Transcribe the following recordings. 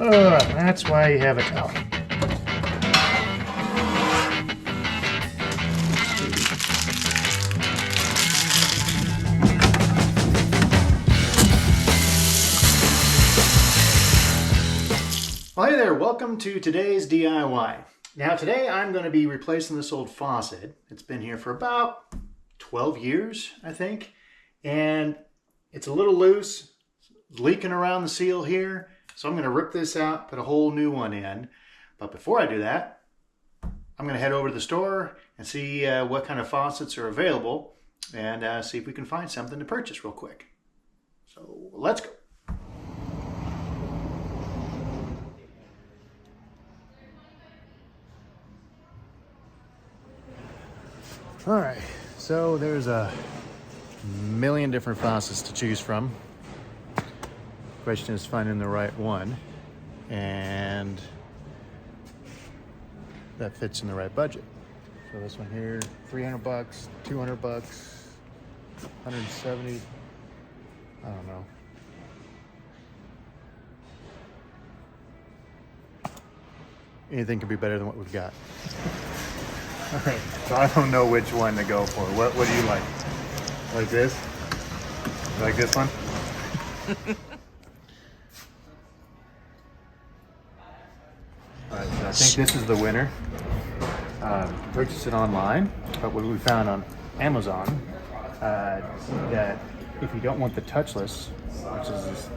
That's why you have a towel. Well, hey there, welcome to today's DIY. Now today I'm going to be replacing this old faucet. It's been here for about 12 years, I think, and it's a little loose, leaking around the seal here, so I'm going to rip this out, put a whole new one in. But before I do that, I'm going to head over to the store and see what kind of faucets are available and see if we can find something to purchase real quick. So let's go. All right, so there's a million different faucets to choose from. Question is finding the right one, and that fits in the right budget. So this one here, 300 bucks, 200 bucks, 170, I don't know. Anything could be better than what we've got. All right, so I don't know which one to go for. What do you like? Like this? You like this one? All right, so I think this is the winner. Purchased it online, but what we found on Amazon, that if you don't want the touchless, which is this,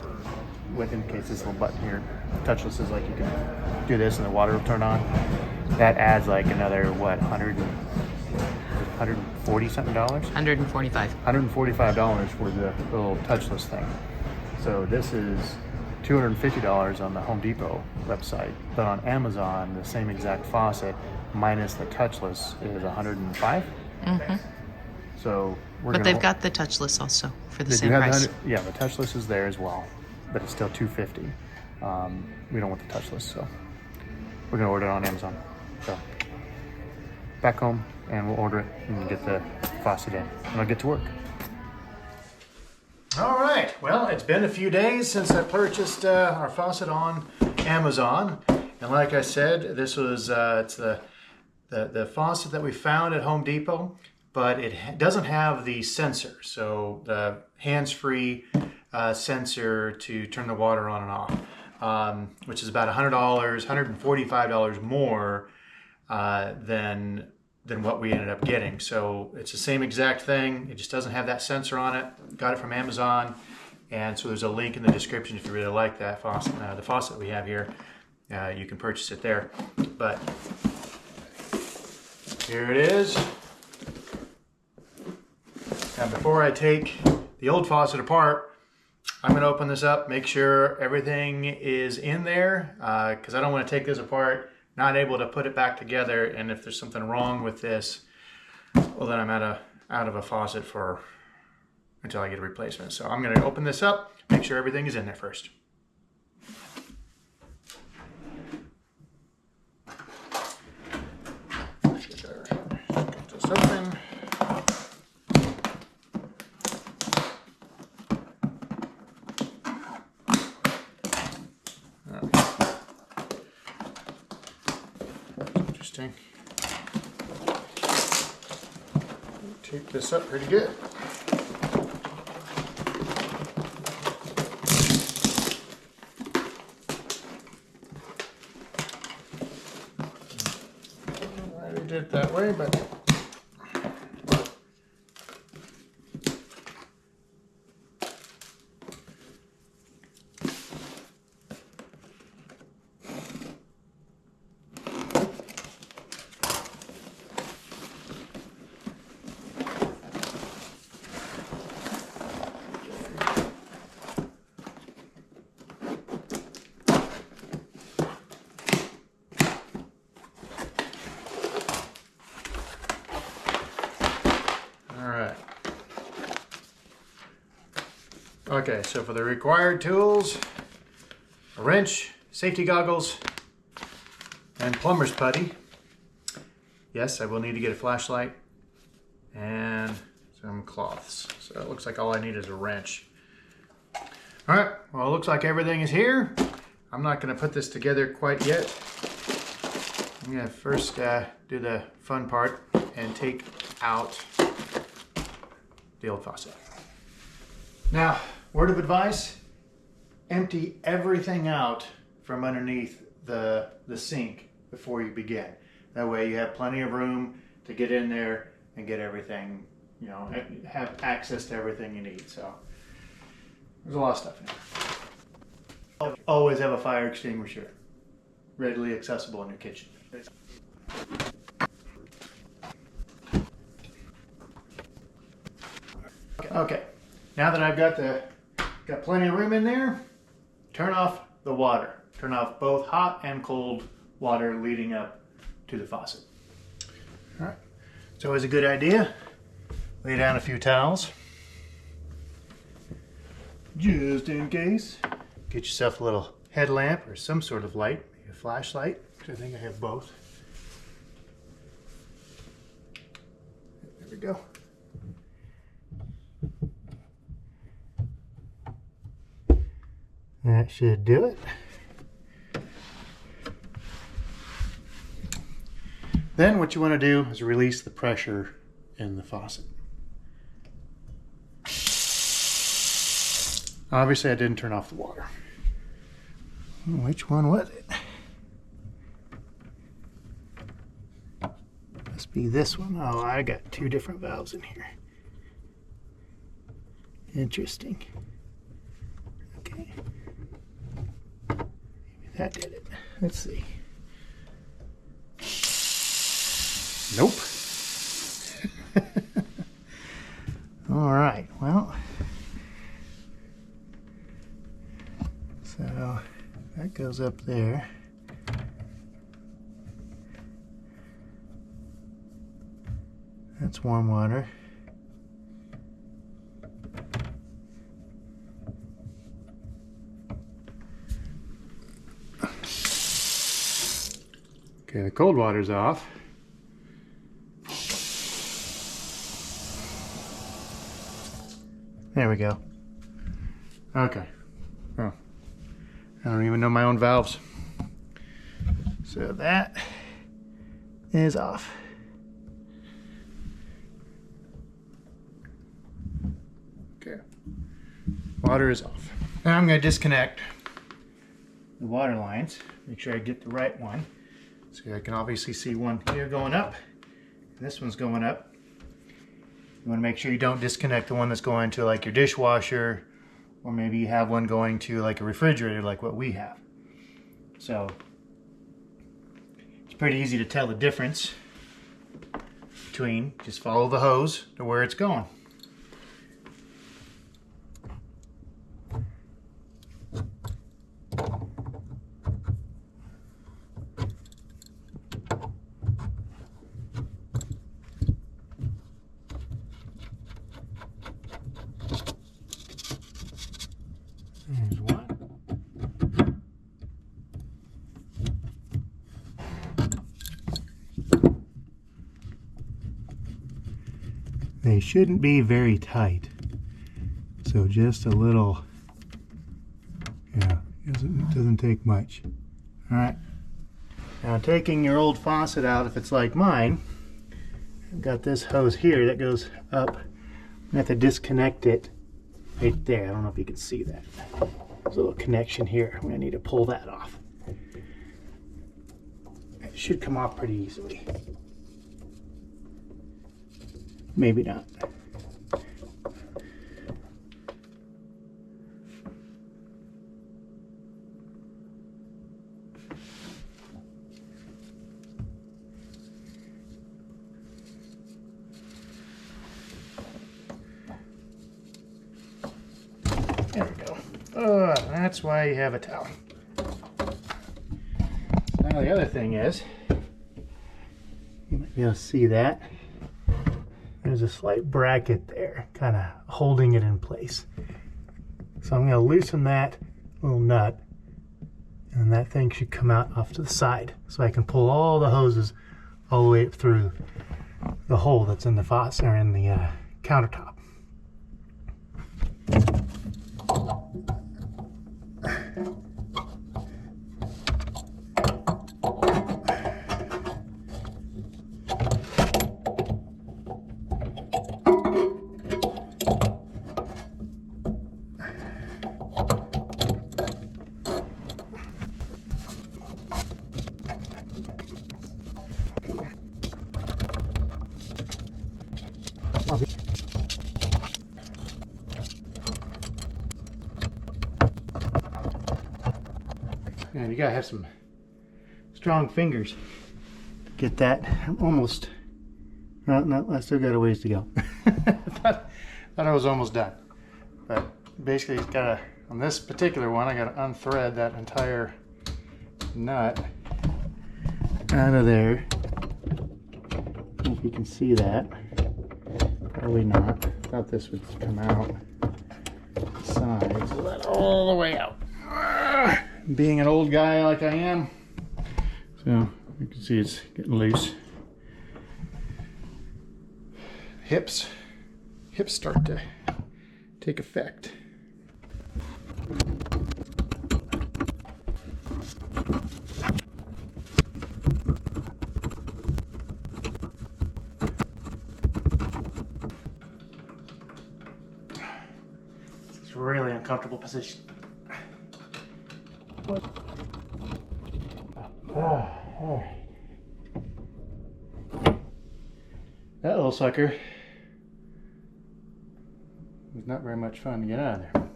what indicates this little button here, touchless is like you can do this and the water will turn on. That adds like another, what, 140 something dollars? $145 for the little touchless thing. So this is $250 on the Home Depot website, but on Amazon, the same exact faucet minus the touchless is $105. Mm-hmm. So but they've got the touchless also for the same price. Yeah, the touchless is there as well, but it's still $250. We don't want the touchless, so we're gonna order it on Amazon. So back home, and we'll order it and get the faucet in, and I'll get to work. All right, well, it's been a few days since I purchased our faucet on Amazon, and like I said, this was it's the faucet that we found at Home Depot, but it doesn't have the sensor, so the hands-free sensor to turn the water on and off, which is about $100, $145 more than what we ended up getting. So it's the same exact thing. It just doesn't have that sensor on it. Got it from Amazon. And so there's a link in the description if you really like that faucet, the faucet we have here. You can purchase it there. But here it is. Now before I take the old faucet apart, I'm going to open this up, make sure everything is in there, because I don't want to take this apart, not able to put it back together, and if there's something wrong with this, well then I'm out of a faucet until I get a replacement. So I'm going to open this up, make sure everything is in there first. Get this open. Interesting. Tape this up pretty good. I already did it that way, but okay, so for the required tools, a wrench, safety goggles, and plumber's putty. Yes, I will need to get a flashlight and some cloths. So it looks like all I need is a wrench. All right, well, it looks like everything is here. I'm not going to put this together quite yet. I'm going to first do the fun part and take out the old faucet. Now, word of advice, empty everything out from underneath the sink before you begin. That way you have plenty of room to get in there and get everything, you know, have access to everything you need. So there's a lot of stuff in there. Always have a fire extinguisher readily accessible in your kitchen. Okay, now that I've got plenty of room in there, turn off the water. Turn off both hot and cold water leading up to the faucet. All right, it's always a good idea. Lay down a few towels, just in case. Get yourself a little headlamp or some sort of light, maybe a flashlight, because I think I have both. There we go. That should do it. Then what you want to do is release the pressure in the faucet. Obviously I didn't turn off the water. Which one was it? Must be this one. Oh, I got two different valves in here. Interesting. Okay. Maybe that did it. Let's see. Nope. All right, well, so that goes up there. That's warm water. Okay, the cold water's off. There we go. Okay. Oh, I don't even know my own valves. So that is off. Okay. Water is off. Now I'm going to disconnect the water lines. Make sure I get the right one. So I can obviously see one here going up. And this one's going up. You want to make sure you don't disconnect the one that's going to like your dishwasher, or maybe you have one going to like a refrigerator like what we have. So it's pretty easy to tell the difference between, just follow the hose to where it's going. There's one. They shouldn't be very tight, so just a little, yeah, doesn't take much. All right, now taking your old faucet out, if it's like mine, I've got this hose here that goes up. I have to disconnect it right there. I don't know if you can see that. There's a little connection here. I'm going to need to pull that off. It should come off pretty easily. Maybe not. There we go. Oh, that's why you have a towel. Now the other thing is, you might be able to see that. There's a slight bracket there, kind of holding it in place. So I'm going to loosen that little nut, and that thing should come out off to the side. So I can pull all the hoses all the way up through the hole that's in the faucet or in the countertop. Man, you gotta have some strong fingers to get that. I'm almost, no, I still got a ways to go. thought I was almost done. But basically, it's gotta, on this particular one, I gotta unthread that entire nut out of there. I don't know if you can see that. Probably not. Thought this would come out the side. So that all the way out. Being an old guy like I am, so you can see it's getting loose. Hips start to take effect. It's a really uncomfortable position. That little sucker was not very much fun to get out of there.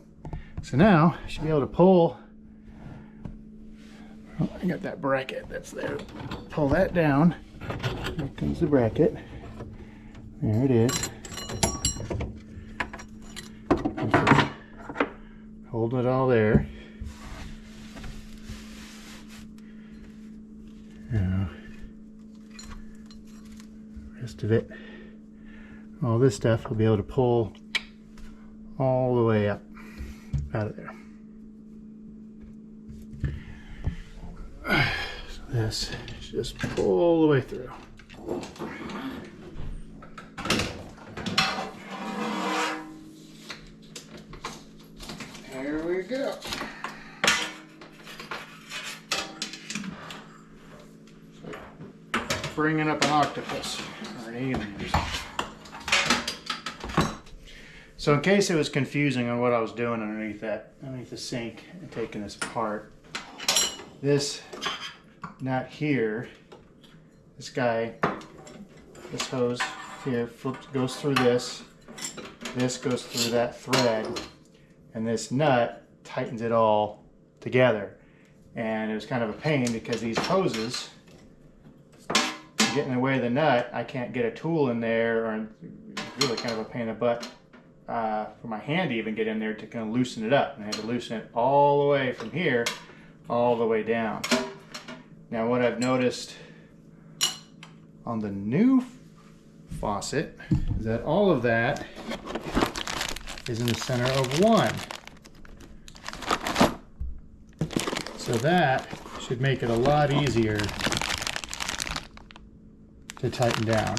So now I should be able to pull. Oh, I got that bracket that's there. Pull that down. Here comes the bracket. There it is. Holding it all there. Now, rest of it, all this stuff will be able to pull all the way up out of there. So this just pull all the way through. There we go. Bringing up an octopus or an alien or something. So in case it was confusing on what I was doing underneath the sink and taking this apart, this nut here, this guy, this hose here goes through this goes through that thread, and this nut tightens it all together. And it was kind of a pain because these hoses get in the way of the nut. I can't get a tool in there, or it's really kind of a pain in the butt for my hand to even get in there to kind of loosen it up. And I had to loosen it all the way from here all the way down. Now what I've noticed on the new faucet is that all of that is in the center of one. So that should make it a lot easier to tighten down.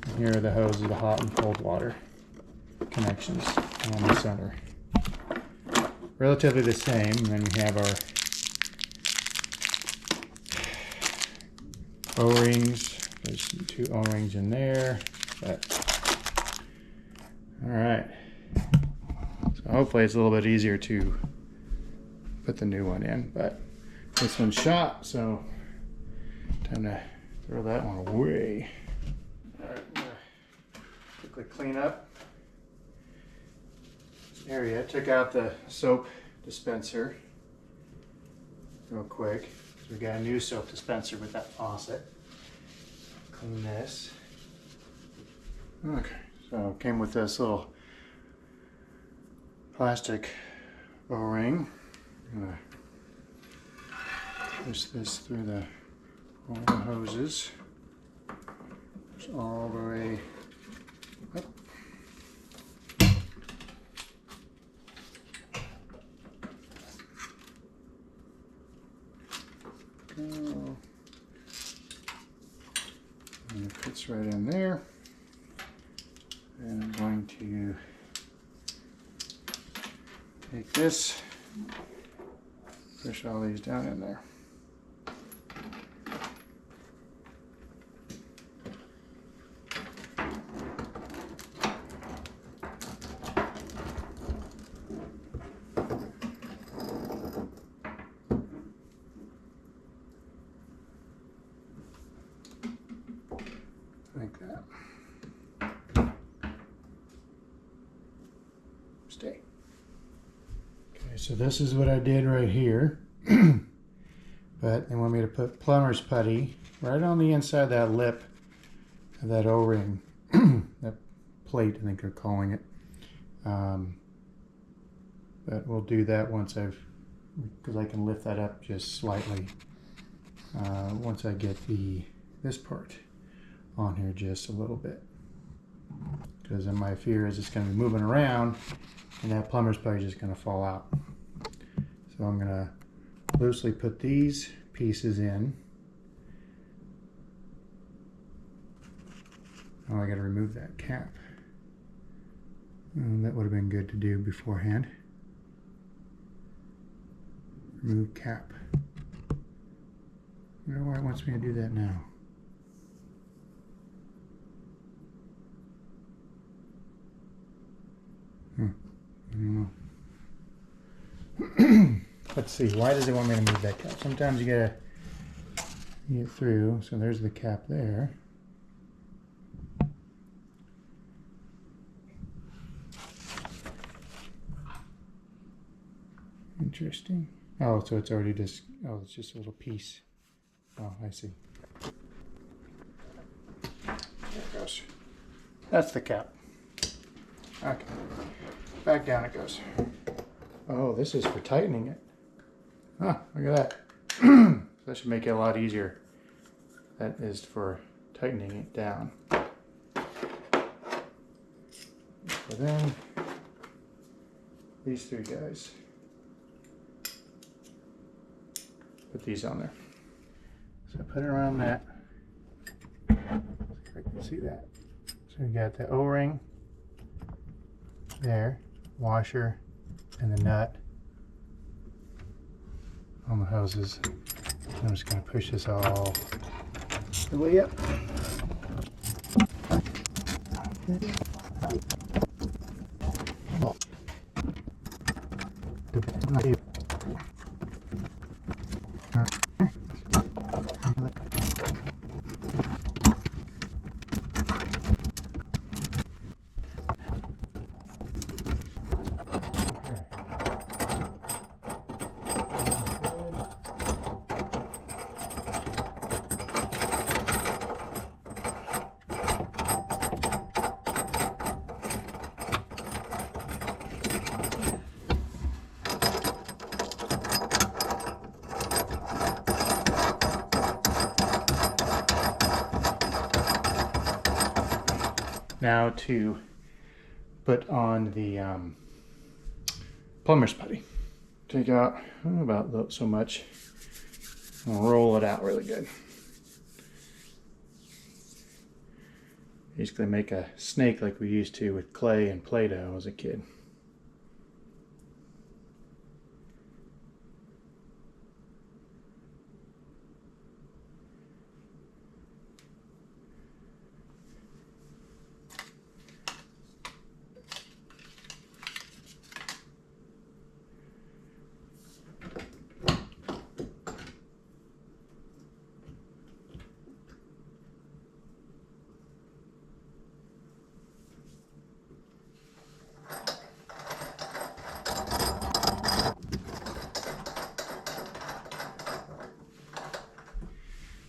And here are the hoses, the hot and cold water connections on the center. Relatively the same, and then we have our O-rings. There's 2 O-rings in there. But, all right. So hopefully it's a little bit easier to put the new one in, but this one's shot, so time to throw that one away. All right, I'm gonna quickly clean up this area. Took out the soap dispenser real quick. So we got a new soap dispenser with that faucet. Clean this. Okay, so it came with this little plastic O-ring. I'm gonna push this through all the hoses, push all the way up. Go. And it fits right in there. And I'm going to take this, push all these down in there. Like that. Stay. Okay, so this is what I did right here. But they want me to put plumber's putty right on the inside of that lip of that O-ring, that plate I think they're calling it. But we'll do that once because I can lift that up just slightly once I get this part on here just a little bit. Because then my fear is it's going to be moving around and that plumber's putty is just going to fall out. So I'm going to loosely put these pieces in. Oh, I got to remove that cap. That would have been good to do beforehand. Remove cap. I wonder why it wants me to do that now. I don't know. Let's see, why does it want me to move that cap? Sometimes you gotta get through. So there's the cap there. Interesting. Oh, so it's already just, oh, it's just a little piece. Oh, I see. There it goes. That's the cap. Okay. Back down it goes. Oh, this is for tightening it. Ah, look at that. That should make it a lot easier. That is for tightening it down. So then, these three guys. Put these on there. So I put it around that. See if I can see that. So we got the O-ring there, washer, and the nut on the hoses. I'm just going to push this all the way up. Now to put on the plumber's putty. Take out about so much and roll it out really good. Basically make a snake like we used to with clay and Play-Doh as a kid.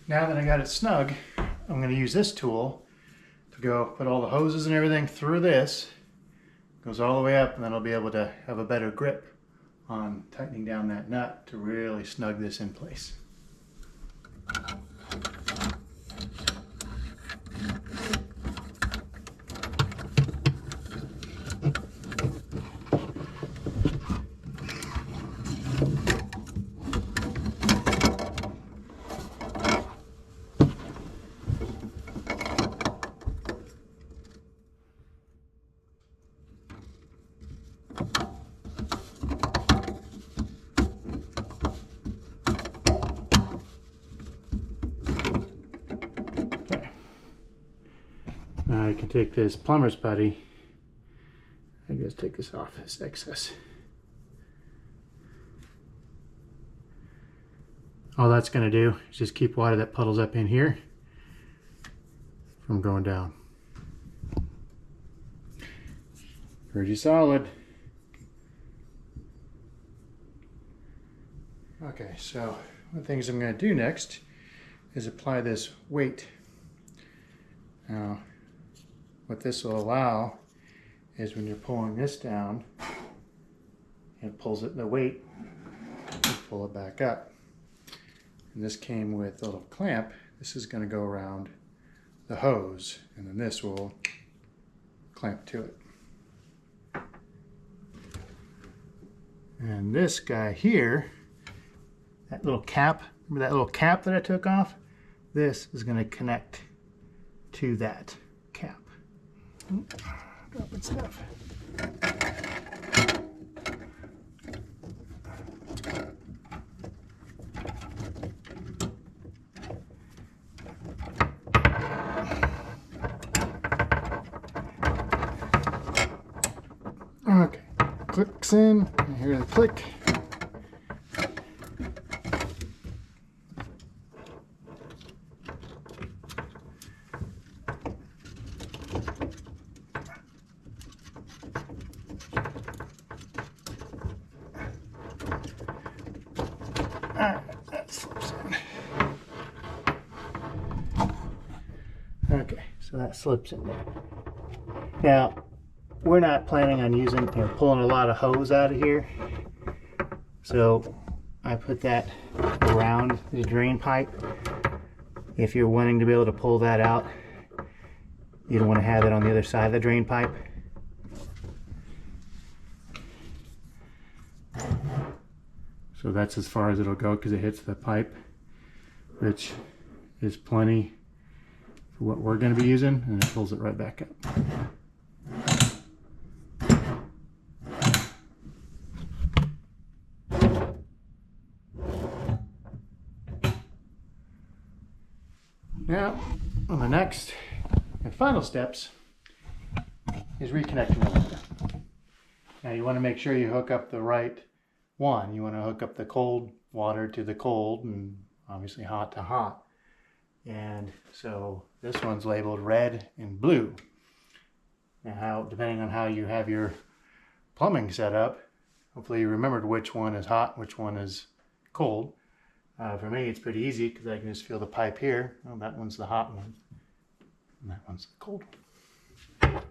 Now that I got it snug, I'm going to use this tool to go put all the hoses and everything through this. Goes all the way up, and then I'll be able to have a better grip on tightening down that nut to really snug this in place. Now I can take this plumber's putty, I guess take this off, this excess. All that's going to do is just keep water that puddles up in here from going down. Pretty solid. Okay, so one of the things I'm going to do next is apply this weight. Now, what this will allow is when you're pulling this down, it pulls it, the weight, and pull it back up. And this came with a little clamp. This is going to go around the hose, and then this will clamp to it. And this guy here, that little cap, remember that little cap that I took off? This is going to connect to that cap. Dropping stuff. Okay, clicks in, I hear the click. Alright, that slips in. Okay, so that slips in there. Now, we're not planning on using, pulling a lot of hose out of here. So I put that around the drain pipe. If you're wanting to be able to pull that out, you don't want to have it on the other side of the drain pipe. So that's as far as it'll go because it hits the pipe, which is plenty for what we're going to be using, and it pulls it right back up. Now, on the next and final steps is reconnecting the water. Now you want to make sure you hook up the right one. You want to hook up the cold water to the cold and obviously hot to hot. And so this one's labeled red and blue. Now, depending on how you have your plumbing set up, hopefully you remembered which one is hot, which one is cold. For me, it's pretty easy because I can just feel the pipe here. Oh, that one's the hot one, and that one's the cold one.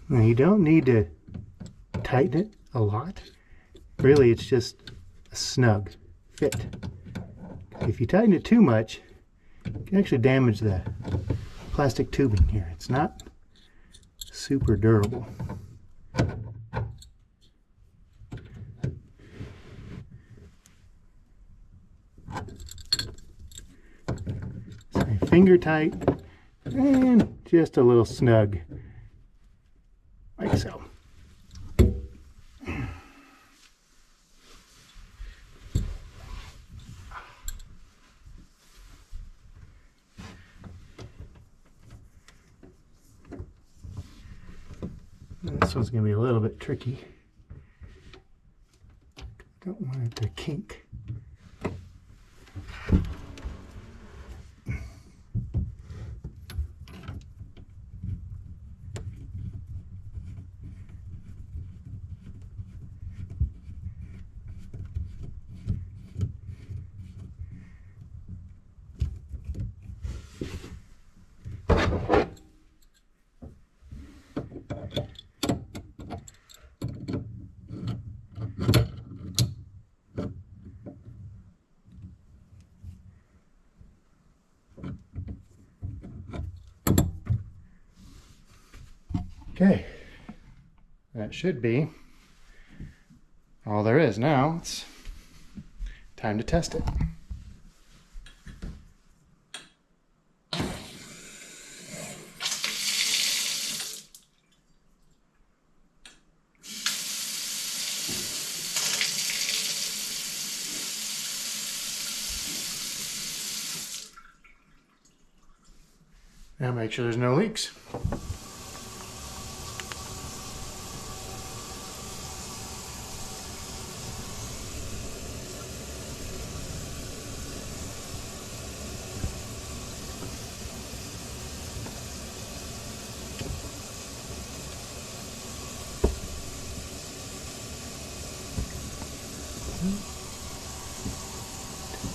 Now you don't need to tighten it a lot. Really, it's just a snug fit. If you tighten it too much, you can actually damage the plastic tubing here. It's not super durable. So finger tight and just a little snug. Like so. This one's going to be a little bit tricky. Don't want it to kink. Okay, that should be all there is. Now it's time to test it. and make sure there's no leaks.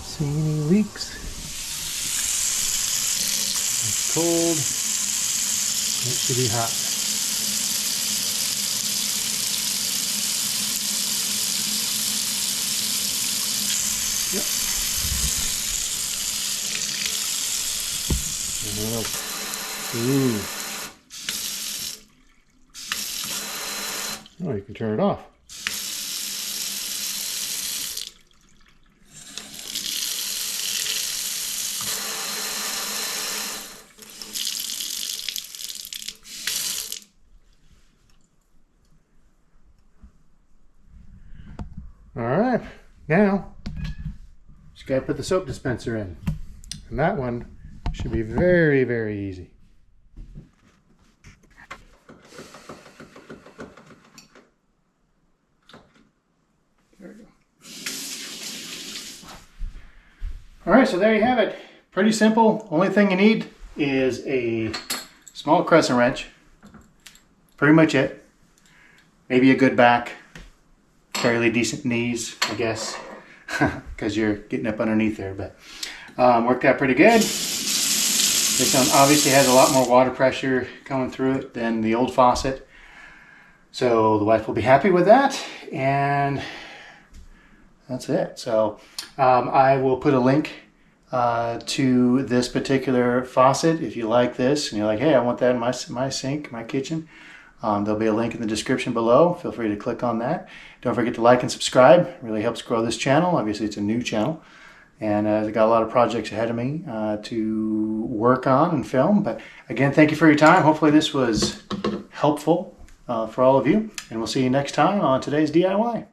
See any leaks? It's cold. It should be hot. Yep. Ooh. Oh, you can turn it off. All right, now just gotta put the soap dispenser in, and that one should be very, very easy. There we go. All right, so there you have it. Pretty simple. Only thing you need is a small crescent wrench. Pretty much it. Maybe a good back. Fairly decent knees, I guess, because you're getting up underneath there, but worked out pretty good. This one obviously has a lot more water pressure coming through it than the old faucet, so the wife will be happy with that, and that's it. So I will put a link to this particular faucet if you like this and you're like, hey, I want that in my sink, my kitchen. There'll be a link in the description below. Feel free to click on that. Don't forget to like and subscribe. It really helps grow this channel. Obviously, it's a new channel. And I've got a lot of projects ahead of me to work on and film. But again, thank you for your time. Hopefully this was helpful for all of you. And we'll see you next time on today's DIY.